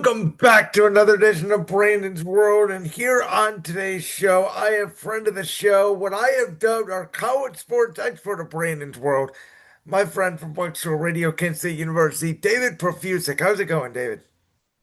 Welcome back to another edition of Brandon's World. And here on today's show, I have friend of the show, what I have dubbed our college sports expert of Brandon's World, my friend from Blacksville Radio, Kent State University, David Profusik. How's it going, David?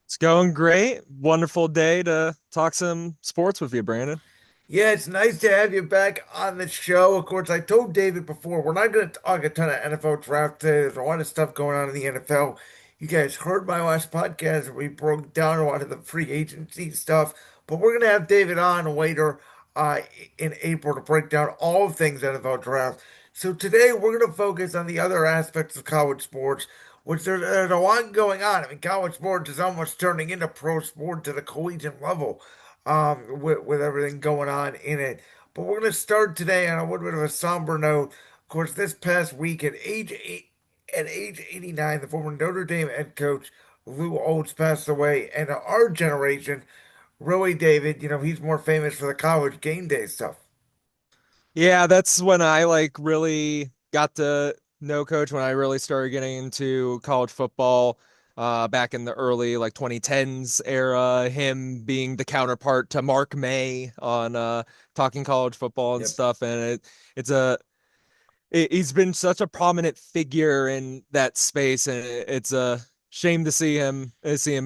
It's going great. Wonderful day to talk some sports with you, Brandon. Yeah, it's nice to have you back on the show. Of course, I told David before, we're not going to talk a ton of NFL draft today. There's a lot of stuff going on in the NFL. You guys heard my last podcast where we broke down a lot of the free agency stuff, but we're going to have David on later uh, in April to break down all things NFL draft. So today we're going to focus on the other aspects of college sports, which there's a lot going on. I mean, college sports is almost turning into pro sports at a collegiate level with everything going on in it. But we're going to start today on a little bit of a somber note. Of course, this past week at age 89, the former Notre Dame head coach Lou Holtz passed away. And our generation, really, David, he's more famous for the college game day stuff. Yeah, that's when I really got to know Coach when I really started getting into college football back in the early 2010s era, him being the counterpart to Mark May on talking college football and Yep. stuff. And he's been such a prominent figure in that space, and it's a shame to see him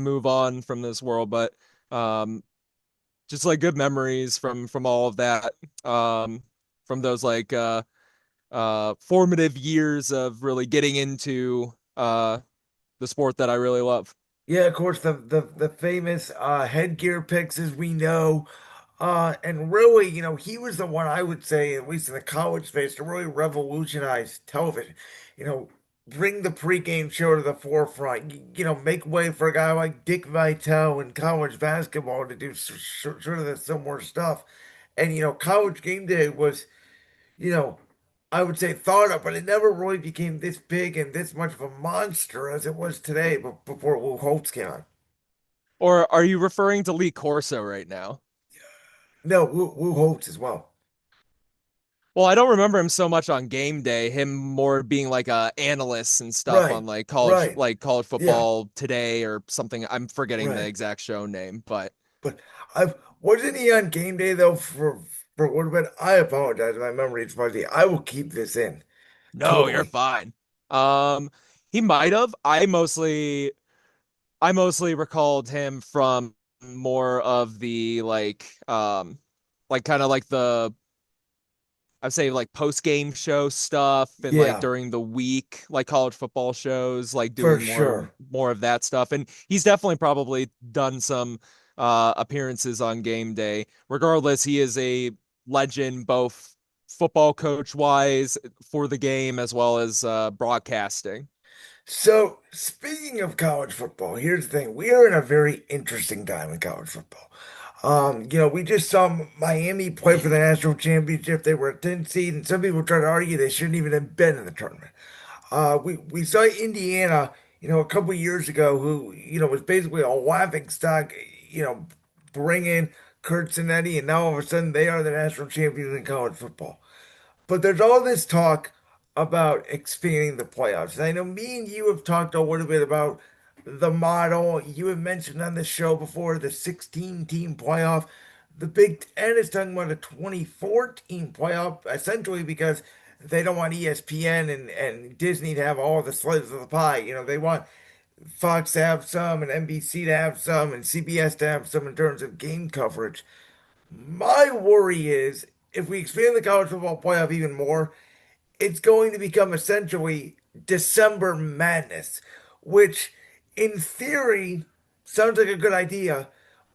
move on from this world, but um just like good memories from all of that, from those formative years of really getting into the sport that I really love. Yeah, of course, the famous headgear picks, as we know. And really, he was the one I would say, at least in the college space, to really revolutionize television. You know, bring the pregame show to the forefront. Make way for a guy like Dick Vitale in college basketball to do sort of the similar stuff. And college game day was, you know, I would say thought of, but it never really became this big and this much of a monster as it was today. But before Lou Holtz came on. Or are you referring to Lee Corso right now? No, Lou Holtz as well. Well, I don't remember him so much on game day, him more being like a analyst and stuff Right, on right. college Yeah, football today or something. I'm forgetting the right. exact show name, but But I wasn't he on game day though for a little bit. I apologize, my memory is fuzzy. I will keep this in no, you're totally. fine. Um, he might have. I mostly recalled him from more of the kind of like the I'd say like post game show stuff and like Yeah, during the week, like college football shows, like for doing more sure. more of that stuff. And he's definitely probably done some appearances on game day. Regardless, he is a legend both football coach wise for the game as well as broadcasting. So speaking of college football, here's the thing: we are in a very interesting time in college football. We just saw Miami play for the national championship. They were a 10 seed, and some people try to argue they shouldn't even have been in the tournament. We saw Indiana, a couple of years ago, who was basically a laughing stock, bring in Kurt Cinetti, and now all of a sudden they are the national champions in college football. But there's all this talk about expanding the playoffs. And I know me and you have talked a little bit about the model. You have mentioned on the show before the 16 team playoff. The Big Ten is talking about a 24-team playoff, essentially because they don't want ESPN and Disney to have all the slices of the pie. They want Fox to have some and NBC to have some and CBS to have some in terms of game coverage. My worry is if we expand the college football playoff even more, it's going to become essentially December madness, which in theory sounds like a good idea,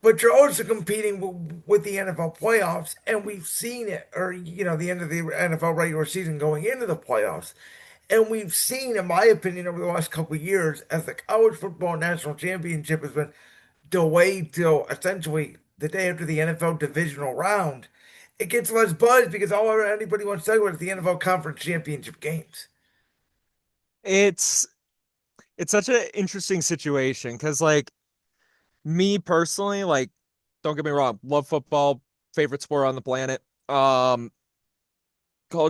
but you're also competing with the NFL playoffs, and we've seen it, or the end of the NFL regular season going into the playoffs. And we've seen, in my opinion, over the last couple of years, as the college football national championship has been delayed till essentially the day after the NFL divisional round, it gets less buzz because all anybody wants to talk about is the NFL conference championship games. It's it's such an interesting situation because me personally, don't get me wrong, love football, favorite sport on the planet. College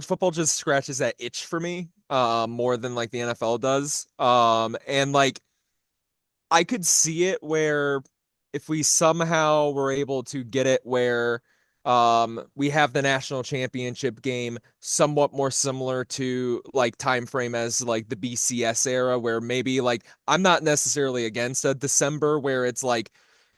football just scratches that itch for me, more than like the NFL does. And I could see it where if we somehow were able to get it where we have the national championship game somewhat more similar to like time frame as like the BCS era where maybe like I'm not necessarily against a December where it's like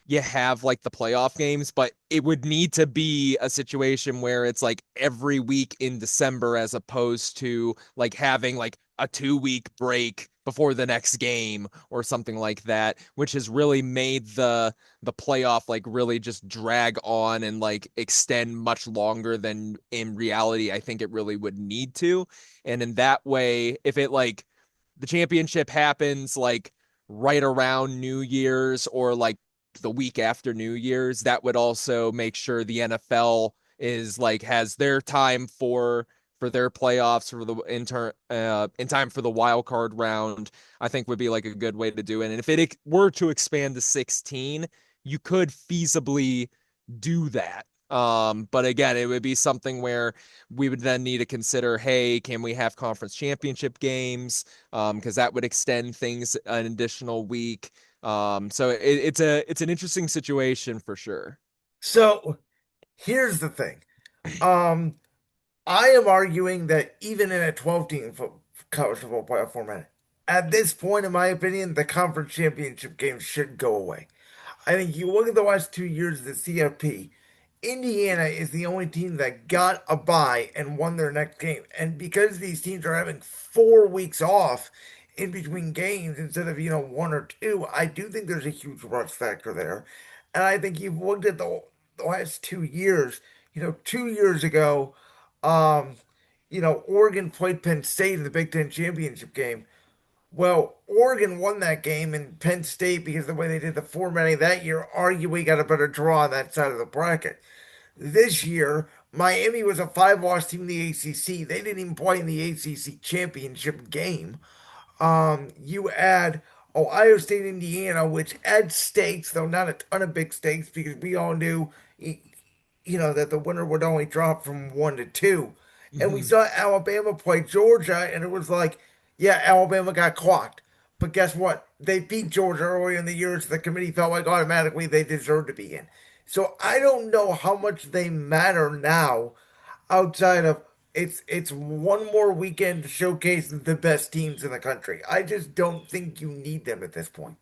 you have like the playoff games, but it would need to be a situation where it's like every week in December as opposed to like having like a 2 week break before the next game or something like that, which has really made the playoff like really just drag on and like extend much longer than in reality I think it really would need to. And in that way, if it like the championship happens like right around New Year's or like the week after New Year's, that would also make sure the NFL is like has their time for their playoffs for the in time for the wild card round. I think would be like a good way to do it. And if it were to expand to 16, you could feasibly do that. But again, it would be something where we would then need to consider, hey, can we have conference championship games? Because that would extend things an additional week. So it's an interesting situation for sure. So here's the thing. Um, I am arguing that even in a 12 team college football playoff format, at this point, in my opinion, the conference championship games should go away. I think you look at the last 2 years of the CFP, Indiana is the only team that got a bye and won their next game. And because these teams are having 4 weeks off in between games instead of, 1 or 2, I do think there's a huge rush factor there. And I think you've looked at the last 2 years, 2 years ago, um, Oregon played Penn State in the Big Ten championship game. Well, Oregon won that game, and Penn State, because of the way they did the formatting that year, arguably got a better draw on that side of the bracket. This year, Miami was a five-loss team in the ACC. They didn't even play in the ACC championship game. You add Ohio State, Indiana, which adds stakes, though not a ton of big stakes, because we all knew, that the winner would only drop from 1 to 2. And we Mhm. saw Alabama play Georgia, and it was like, yeah, Alabama got clocked. But guess what? They beat Georgia early in the year, so the committee felt like automatically they deserved to be in. So I don't know how much they matter now outside of it's one more weekend to showcase the best teams in the country. I just don't think you need them at this point.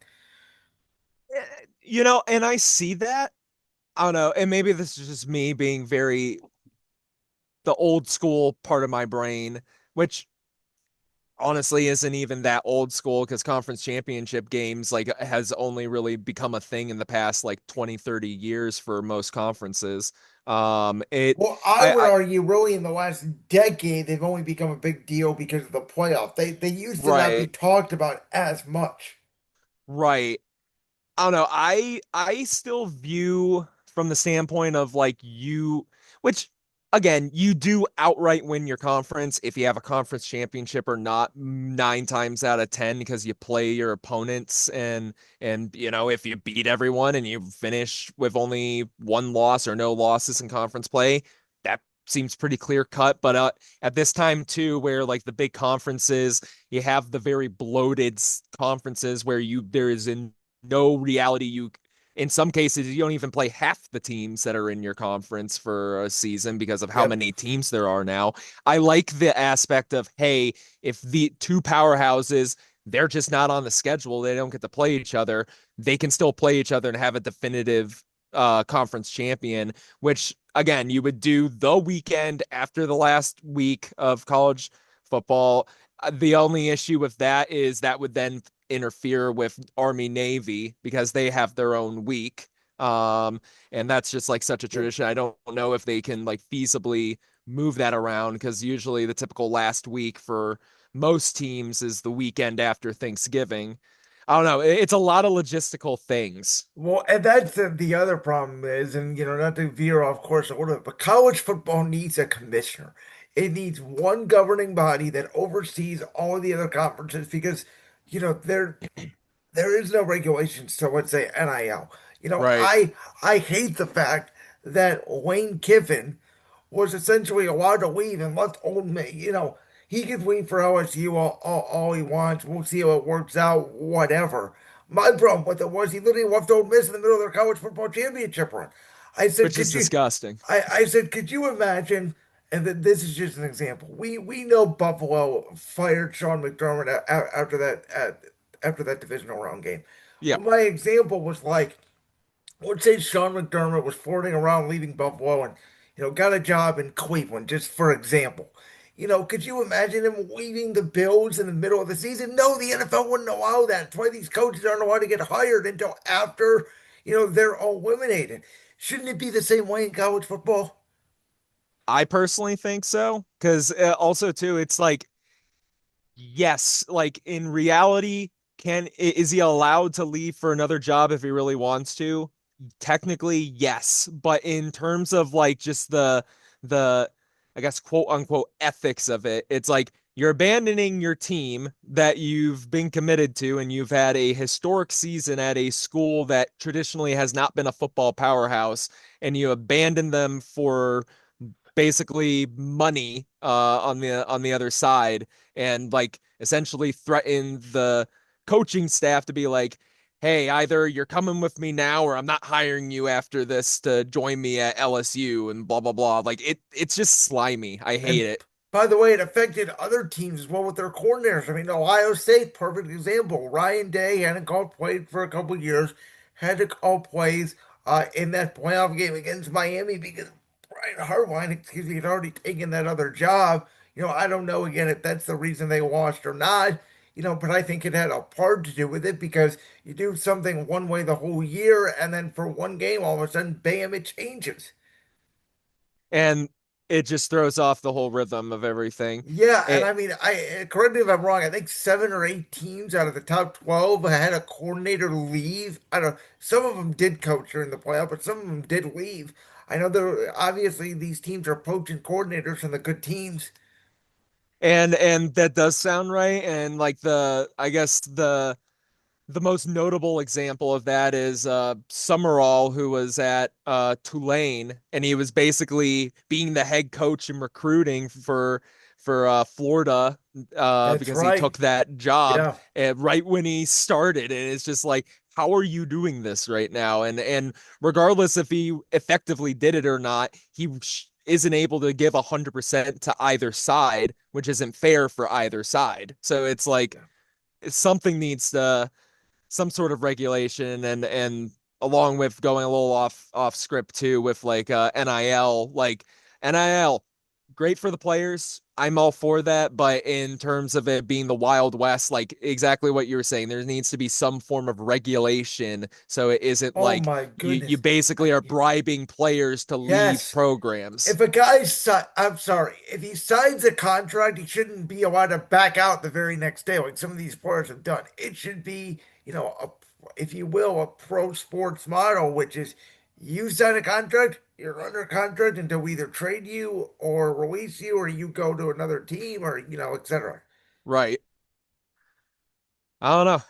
And I see that. I don't know, and maybe this is just me being very the old school part of my brain, which honestly isn't even that old school because conference championship games like has only really become a thing in the past like 20, 30 years for most conferences. It Well, I would I argue really in the last decade they've only become a big deal because of the playoff. They used to not be right, talked about as much. right. I don't know. I still view from the standpoint of like you, which again, you do outright win your conference if you have a conference championship or not 9 times out of 10 because you play your opponents and if you beat everyone and you finish with only one loss or no losses in conference play, that seems pretty clear cut. But at this time too, where like the big conferences, you have the very bloated conferences where you there is in no reality you in some cases you don't even play half the teams that are in your conference for a season because of how Yep. many teams there are now. I like the aspect of hey, if the two powerhouses they're just not on the schedule, they don't get to play each other, they can still play each other and have a definitive conference champion, which again you would do the weekend after the last week of college football. The only issue with that is that would then interfere with Army Navy because they have their own week. And that's just like such a Yep. tradition. I don't know if they can like feasibly move that around because usually the typical last week for most teams is the weekend after Thanksgiving. I don't know. It's a lot of logistical things. Well, and that's the other problem is, and not to veer off course a little bit, but college football needs a commissioner. It needs one governing body that oversees all of the other conferences because, there is no regulations to let's say NIL. Right. I hate the fact that Lane Kiffin was essentially allowed to leave and left Old Miss. He could leave for LSU all he wants. We'll see how it works out, whatever. My problem with it was he literally left Ole Miss in the middle of their college football championship run. I said, which is could you? disgusting. I said, could you imagine? And this is just an example. We know Buffalo fired Sean McDermott after that divisional round game. Yeah. But my example was like, let's say Sean McDermott was floating around leaving Buffalo and got a job in Cleveland, just for example. Could you imagine him leaving the Bills in the middle of the season? No, the NFL wouldn't allow that. That's why these coaches aren't allowed to get hired until after, they're eliminated. Shouldn't it be the same way in college football? I personally think so because also too, it's like yes, like in reality, is he allowed to leave for another job if he really wants to? Technically, yes, but in terms of like just the I guess quote unquote ethics of it, it's like you're abandoning your team that you've been committed to and you've had a historic season at a school that traditionally has not been a football powerhouse and you abandon them for basically money on the other side and like essentially threaten the coaching staff to be like, hey, either you're coming with me now or I'm not hiring you after this to join me at LSU and blah blah blah. Like it's just slimy. I hate And it. by the way, it affected other teams as well with their coordinators. I mean, Ohio State, perfect example. Ryan Day hadn't called plays for a couple of years, had to call plays in that playoff game against Miami because Brian Hartline, excuse me, had already taken that other job. I don't know again if that's the reason they lost or not. But I think it had a part to do with it because you do something one way the whole year, and then for one game, all of a sudden, bam, it changes. And it just throws off the whole rhythm of everything. Yeah, and I It mean, I correct me if I'm wrong. I think 7 or 8 teams out of the top 12 had a coordinator leave. I don't. Some of them did coach during the playoff, but some of them did leave. I know there obviously these teams are poaching coordinators from the good teams. and that does sound right. And like the I guess the most notable example of that is Summerall, who was at Tulane, and he was basically being the head coach and recruiting for Florida That's because he right. took that job Yeah. right when he started, and it's just like, how are you doing this right now? And regardless if he effectively did it or not, he isn't able to give 100% to either side, which isn't fair for either side. So it's like something needs to some sort of regulation and along with going a little off script too with like NIL NIL great for the players. I'm all for that, but in terms of it being the Wild West, like exactly what you were saying, there needs to be some form of regulation so it isn't Oh like my you goodness. basically are bribing players to leave Yes. programs. If a I'm sorry, if he signs a contract, he shouldn't be allowed to back out the very next day, like some of these players have done. It should be, if you will, a pro sports model, which is you sign a contract, you're under contract until we either trade you or release you, or you go to another team, or etc. Right. I don't know.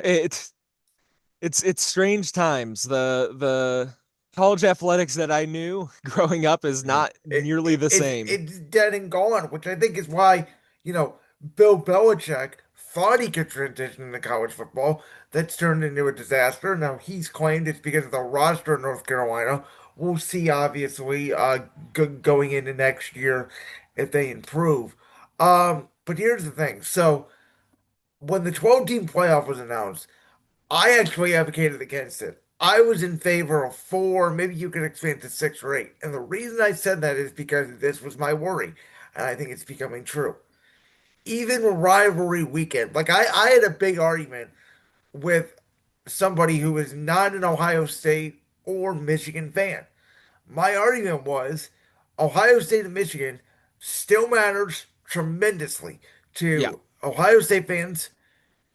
It's strange times. The college athletics that I knew growing up is Yeah. not nearly the same. It's dead and gone, which I think is why, you know, Bill Belichick thought he could transition into college football. That's turned into a disaster. Now he's claimed it's because of the roster in North Carolina. We'll see, obviously, going into next year if they improve. But here's the thing. So when the 12 team playoff was announced, I actually advocated against it. I was in favor of four, maybe you could expand to six or eight. And the reason I said that is because this was my worry, and I think it's becoming true. Even rivalry weekend, like I had a big argument with somebody who is not an Ohio State or Michigan fan. My argument was Ohio State and Michigan still matters tremendously Yeah. to Ohio State fans,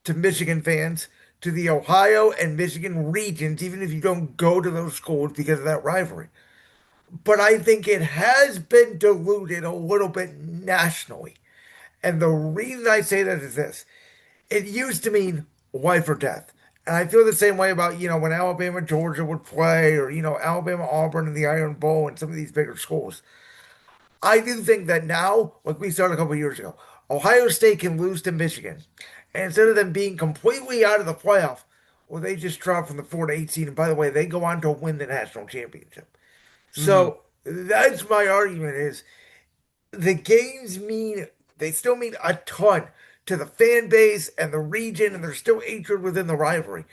to Michigan fans, to the Ohio and Michigan regions, even if you don't go to those schools because of that rivalry. But I think it has been diluted a little bit nationally. And the reason I say that is this: it used to mean life or death. And I feel the same way about, when Alabama, Georgia would play, or, Alabama, Auburn, and the Iron Bowl, and some of these bigger schools. I do think that now, like we started a couple of years ago, Ohio State can lose to Michigan. And instead of them being completely out of the playoff, Well, they just dropped from the 4 to 8 seed, and by the way, they go on to win the national championship. Hmm. So that's my argument: is the games mean they still mean a ton to the fan base and the region, and there's still hatred within the rivalry.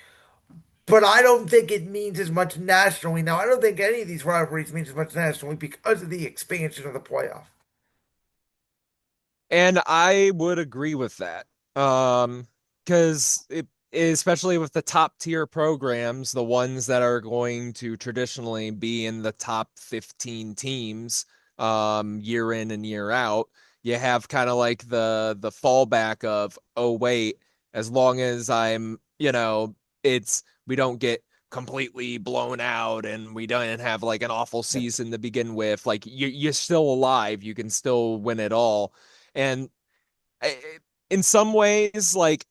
But I don't think it means as much nationally. Now, I don't think any of these rivalries means as much nationally because of the expansion of the playoff. And I would agree with that. Because especially with the top tier programs, the ones that are going to traditionally be in the top 15 teams, year in and year out, you have kind of like the fallback of, oh wait, as long as it's we don't get completely blown out and we don't have like an awful Yeah. season to begin with, like you're still alive, you can still win it all. And in some ways, like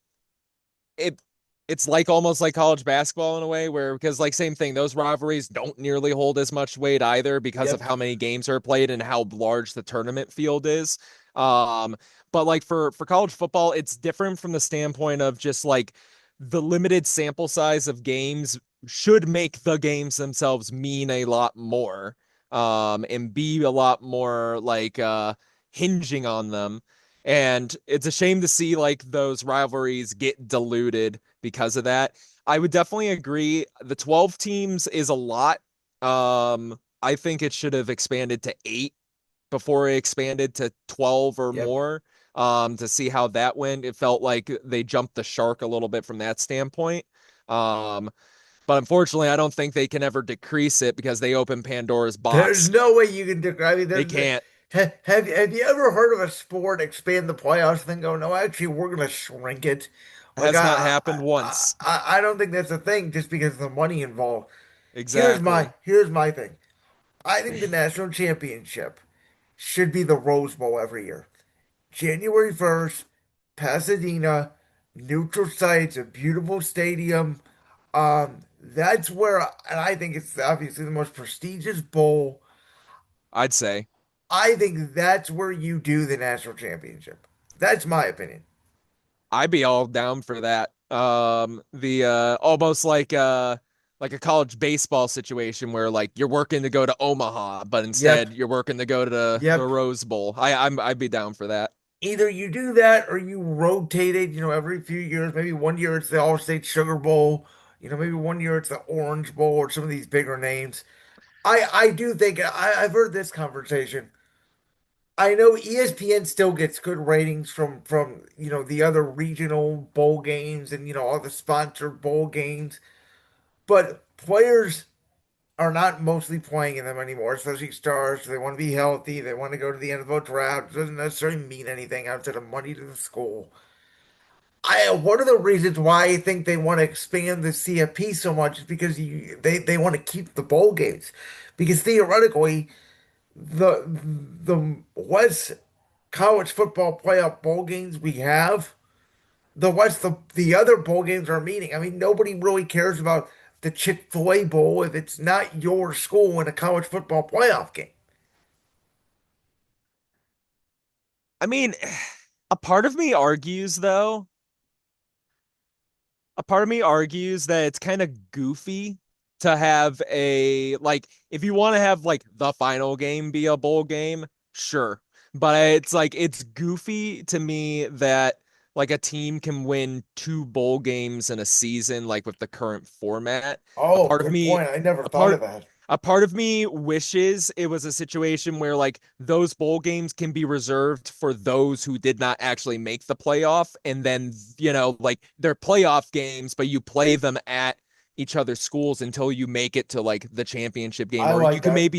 it it's like almost like college basketball in a way where because like same thing, those rivalries don't nearly hold as much weight either because of Yep. how many games are played and how large the tournament field is. Um, but like for college football, it's different from the standpoint of just like the limited sample size of games should make the games themselves mean a lot more, and be a lot more like hinging on them. And it's a shame to see like those rivalries get diluted because of that. I would definitely agree. The 12 teams is a lot. I think it should have expanded to 8 before it expanded to 12 or Yep. more, to see how that went. It felt like they jumped the shark a little bit from that standpoint. Um, but unfortunately, I don't think they can ever decrease it because they open Pandora's There's box. no way you can do. I mean, They can't. have you ever heard of a sport expand the playoffs and then go, no, actually, we're going to shrink it? Like, Has not happened once. I don't think that's a thing just because of the money involved. Exactly. Here's my thing. I think the national championship should be the Rose Bowl every year. January 1st, Pasadena, neutral sites, a beautiful stadium. That's where, and I think it's obviously the most prestigious bowl. I'd say. I think that's where you do the national championship. That's my opinion. I'd be all down for that. The almost like a college baseball situation where like you're working to go to Omaha, but Yep, instead you're working to go to the yep. Rose Bowl. I'd be down for that. Either you do that or you rotate it, every few years. Maybe one year it's the All-State Sugar Bowl, maybe one year it's the Orange Bowl or some of these bigger names. I do think I've heard this conversation. I know ESPN still gets good ratings from the other regional bowl games and all the sponsored bowl games, but players are not mostly playing in them anymore, especially stars. They want to be healthy. They want to go to the NFL draft. It doesn't necessarily mean anything outside of money to the school. One of the reasons why I think they want to expand the CFP so much is because they want to keep the bowl games, because theoretically the West college football playoff bowl games we have, the other bowl games are meaning. I mean, nobody really cares about the Chick-fil-A Bowl if it's not your school in a college football playoff game. I mean, a part of me argues though, a part of me argues that it's kind of goofy to have a like if you want to have like the final game be a bowl game, sure. But it's like it's goofy to me that like a team can win 2 bowl games in a season like with the current format. A Oh, part of good me point. I never a thought of part that. a part of me wishes it was a situation where like those bowl games can be reserved for those who did not actually make the playoff, and then like they're playoff games but you play them at each other's schools until you make it to like the championship game. I Or you like can that.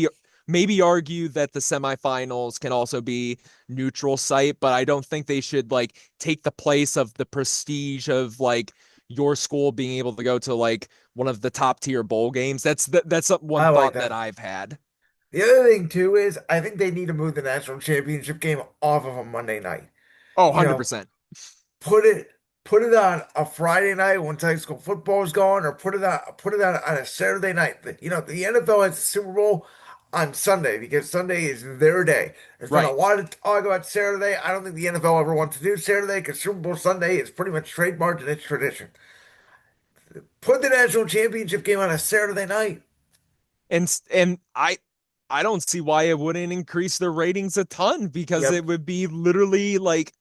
maybe argue that the semifinals can also be neutral site, but I don't think they should like take the place of the prestige of like your school being able to go to like one of the top tier bowl games. That's one I like thought that that. I've had. The other thing too is I think they need to move the national championship game off of a Monday night. Oh, You know, 100%. put it put it on a Friday night once high school football is gone, or put it on a Saturday night. The NFL has the Super Bowl on Sunday because Sunday is their day. There's been a Right. lot of talk about Saturday. I don't think the NFL ever wants to do Saturday because Super Bowl Sunday is pretty much trademarked and it's tradition. Put the national championship game on a Saturday night. And I don't see why it wouldn't increase their ratings a ton because Yep. it would be literally like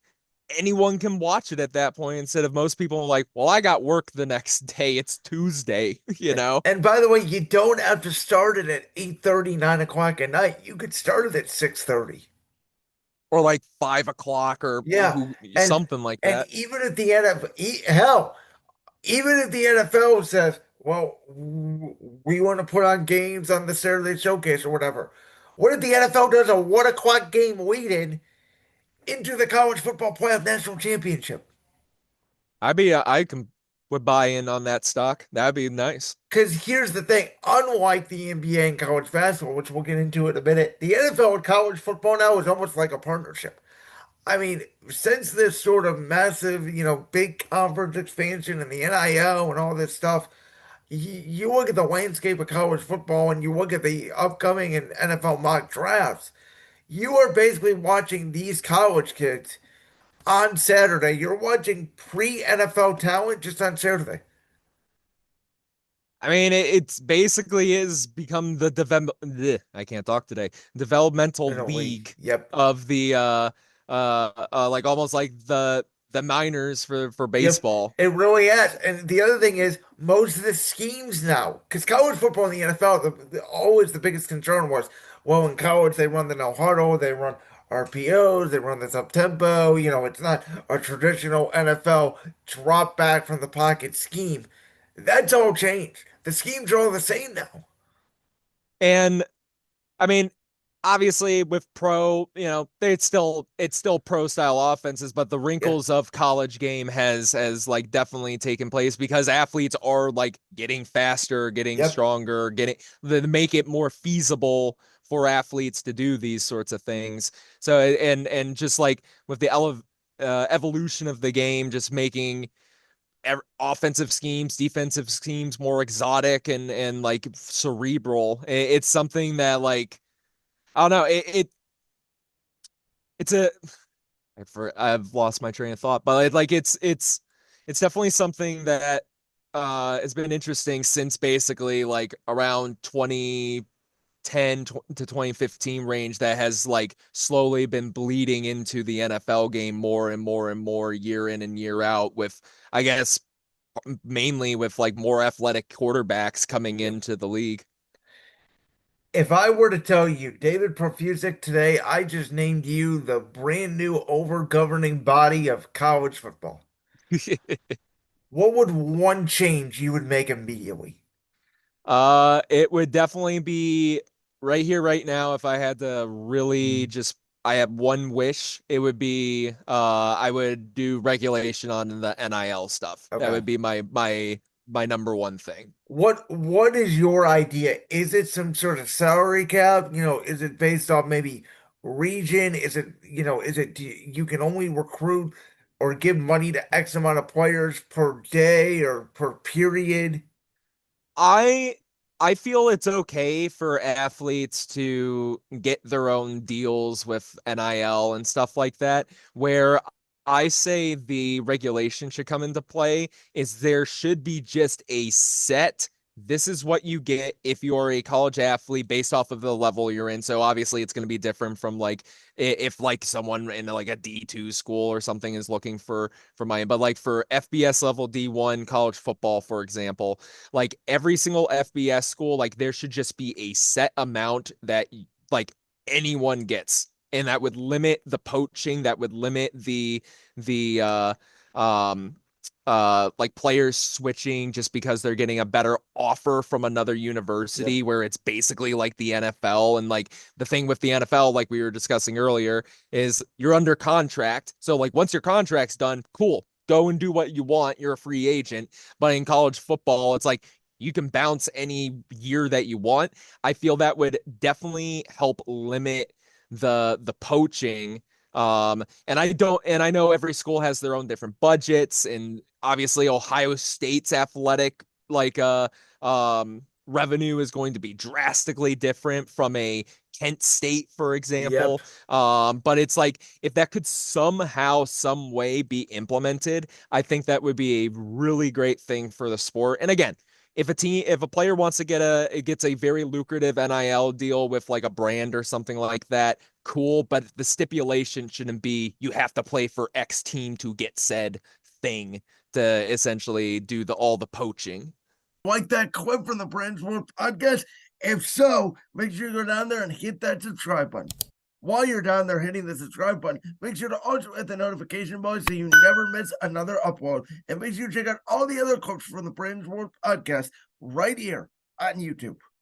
anyone can watch it at that point instead of most people like, well, I got work the next day. It's Tuesday, you know, And by the way, you don't have to start it at 8:30, 9 o'clock at night. You could start it at 6:30. or like 5 o'clock or Yeah. who And something like and that. even if the NFL, hell, even if the NFL says, well, we want to put on games on the Saturday showcase or whatever. What if the NFL does a 1 o'clock game weighted into the college football playoff national championship? I can would buy in on that stock. That'd be nice. Because here's the thing, unlike the NBA and college basketball, which we'll get into in a minute, the NFL and college football now is almost like a partnership. I mean, since this sort of massive, big conference expansion and the NIL and all this stuff, you look at the landscape of college football and you look at the upcoming and NFL mock drafts, you are basically watching these college kids on Saturday. You're watching pre-NFL talent just on Saturday, I mean, it's basically is become the I can't talk today. Developmental in a league. league Yep. of the like almost like the minors for Yep, baseball. it really is. And the other thing is, most of the schemes now, because college football and the NFL, always the biggest concern was, well, in college they run the no huddle, they run RPOs, they run this up tempo. It's not a traditional NFL drop back from the pocket scheme. That's all changed. The schemes are all the same now. And I mean, obviously with pro, it's still pro style offenses, but the Yeah, wrinkles of college game has like definitely taken place because athletes are like getting faster, getting yep, stronger, getting to make it more feasible for athletes to do these sorts of things. So and just like with the evolution of the game, just making offensive schemes, defensive schemes more exotic and like cerebral. It's something that like I don't know. It's a I've lost my train of thought, but it's definitely something that has been interesting since basically like around 2010 to 2015 range that has like slowly been bleeding into the NFL game more and more and more year in and year out with I guess mainly with like more athletic quarterbacks coming yep. into the league. If I were to tell you, David Profusik, today, I just named you the brand new over-governing body of college football. What would one change you would make immediately? It would definitely be right here, right now. If I had to really just, I have one wish, it would be, I would do regulation on the NIL stuff. That Okay. would be my number one thing. What is your idea? Is it some sort of salary cap? Is it based off maybe region? You can only recruit or give money to X amount of players per day or per period? I I feel it's okay for athletes to get their own deals with NIL and stuff like that. Where I say the regulation should come into play is there should be just a set. This is what you get if you're a college athlete based off of the level you're in. So obviously it's going to be different from like if like someone in like a D2 school or something is looking for money. But like for FBS level D1 college football, for example, like every single FBS school, like there should just be a set amount that like anyone gets. And that would limit the poaching, that would limit the um like players switching just because they're getting a better offer from another Yep. university where it's basically like the NFL. And like the thing with the NFL, like we were discussing earlier, is you're under contract. So like once your contract's done, cool, go and do what you want. You're a free agent. But in college football, it's like you can bounce any year that you want. I feel that would definitely help limit the poaching. And I know every school has their own different budgets, and obviously Ohio State's athletic like revenue is going to be drastically different from a Kent State, for Yep. example. But it's like if that could somehow, some way be implemented, I think that would be a really great thing for the sport. And again, if a player wants to it gets a very lucrative NIL deal with like a brand or something like that, cool. But the stipulation shouldn't be you have to play for X team to get said thing to essentially do all the poaching. Like that clip from the Brand's World podcast? If so, make sure you go down there and hit that subscribe button. While you're down there hitting the subscribe button, make sure to also hit the notification bell so you never miss another upload. And make sure you check out all the other clips from the Brand's World podcast right here on YouTube.